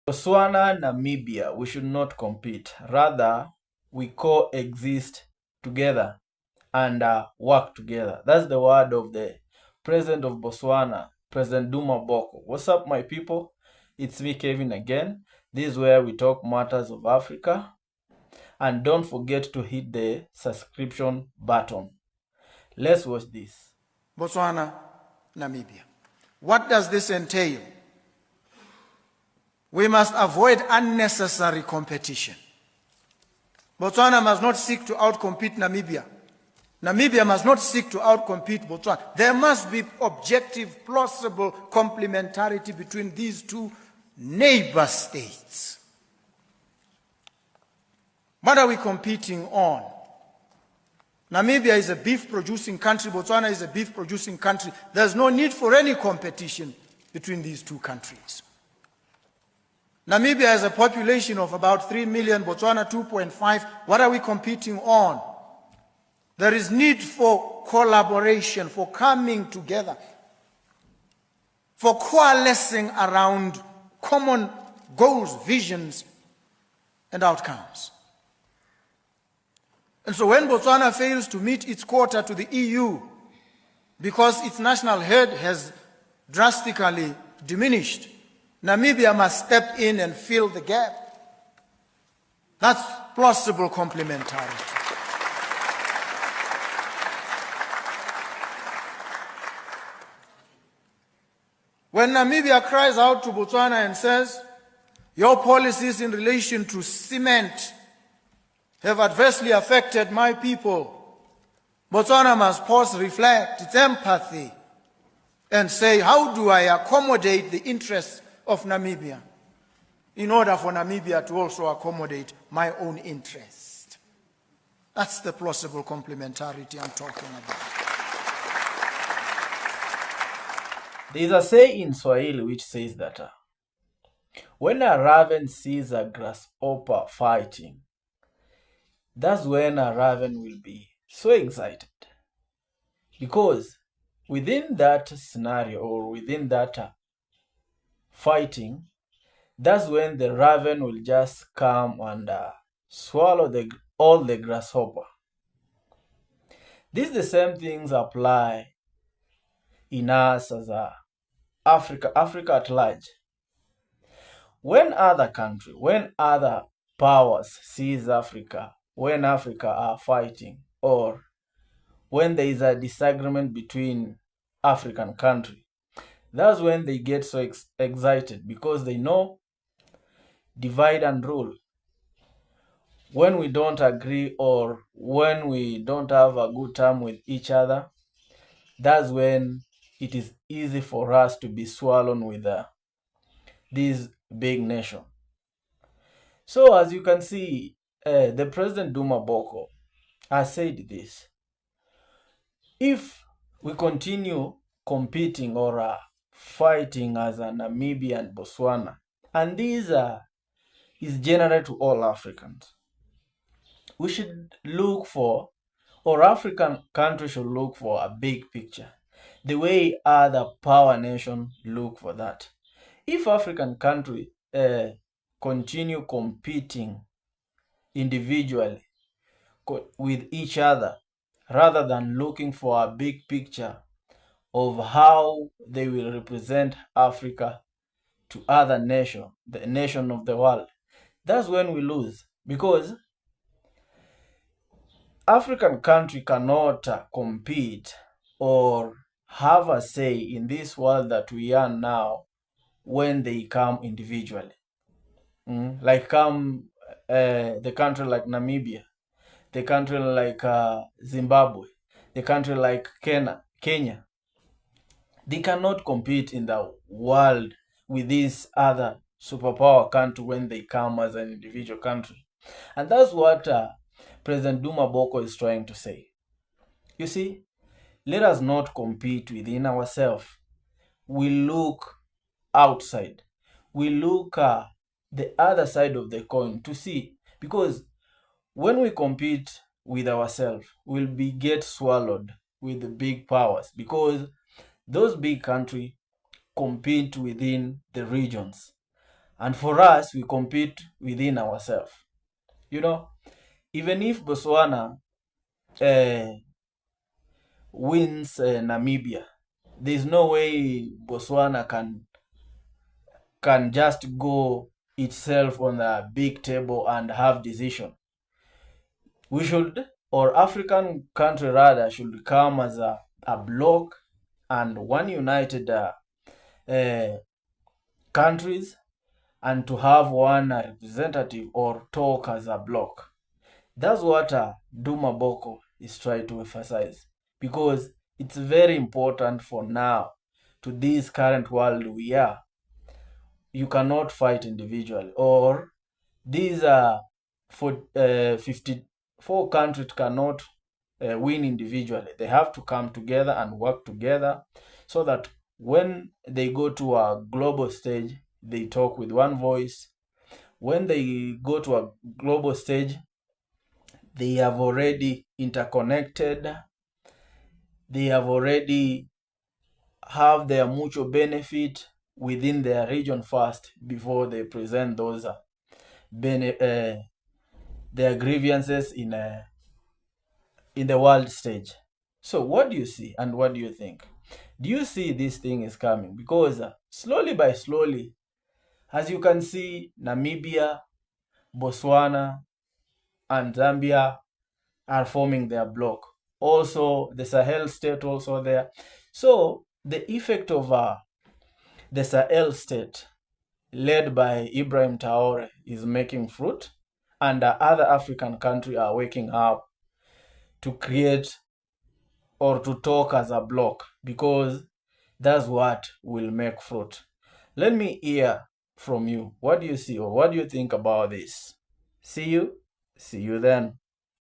Botswana, Namibia, we should not compete. Rather, we coexist together and work together. That's the word of the president of Botswana, President Duma Boko. What's up, my people? It's me, Kevin, again. This is where we talk matters of Africa. And don't forget to hit the subscription button. Let's watch this. Botswana, Namibia. What does this entail? We must avoid unnecessary competition. Botswana must not seek to outcompete Namibia. Namibia must not seek to outcompete Botswana. There must be objective, plausible complementarity between these two neighbor states. What are we competing on? Namibia is a beef-producing country. Botswana is a beef-producing country. There's no need for any competition between these two countries. Namibia has a population of about 3 million, Botswana 2.5. What are we competing on? There is need for collaboration, for coming together, for coalescing around common goals, visions, and outcomes. And so when Botswana fails to meet its quota to the EU because its national herd has drastically diminished, Namibia must step in and fill the gap. That's plausible complementarity. When Namibia cries out to Botswana and says, your policies in relation to cement have adversely affected my people, Botswana must pause, reflect its empathy, and say, how do I accommodate the interests of Namibia in order for Namibia to also accommodate my own interest? That's the plausible complementarity I'm talking about. There's a saying in Swahili which says that when a raven sees a grasshopper fighting, that's when a raven will be so excited. Because within that scenario or within that fighting, that's when the raven will just come and swallow all the grasshopper. These the same things apply in us as Africa at large. When other country, when other powers seize Africa, when Africa are fighting, or when there is a disagreement between African countries, that's when they get so excited because they know divide and rule. When we don't agree or when we don't have a good time with each other, that's when it is easy for us to be swallowed with this big nation. So as you can see, the President Duma Boko has said this. If we continue competing or fighting as a Namibia and Botswana, and these is general to all Africans, we should look for, or African countries should look for a big picture, the way other power nations look for that. If African countries continue competing individually with each other, rather than looking for a big picture of how they will represent Africa to other nations, the nation of the world, that's when we lose. Because African country cannot compete or have a say in this world that we are now when they come individually. Like the country like Namibia, the country like Zimbabwe, the country like Kenya. They cannot compete in the world with these other superpower country when they come as an individual country. And that's what President Duma Boko is trying to say. You see, let us not compete within ourselves. We look outside. We look the other side of the coin to see. Because when we compete with ourselves, we'll get swallowed with the big powers. Because those big countries compete within the regions. And for us, we compete within ourselves. Even if Botswana wins Namibia, there's no way Botswana can just go itself on the big table and have decision. We should, or African country rather, should come as a bloc and one united countries, and to have one representative or talk as a bloc. That's what Duma Boko is trying to emphasize, because it's very important for now, to this current world we are. You cannot fight individually, or these 54 countries cannot win individually. They have to come together and work together, so that when they go to a global stage, they talk with one voice. When they go to a global stage, they have already interconnected. They have already have their mutual benefit within their region first, before they present those their grievances in the world stage. So what do you see, and what do you think? Do you see this thing is coming? Because slowly by slowly, as you can see, Namibia, Botswana, and Zambia are forming their bloc. Also, the Sahel state also there. So the effect of the Sahel state, led by Ibrahim Traore, is making fruit, and other African countries are waking up to create or to talk as a bloc, because that's what will make fruit. Let me hear from you. What do you see, or what do you think about this? See you then.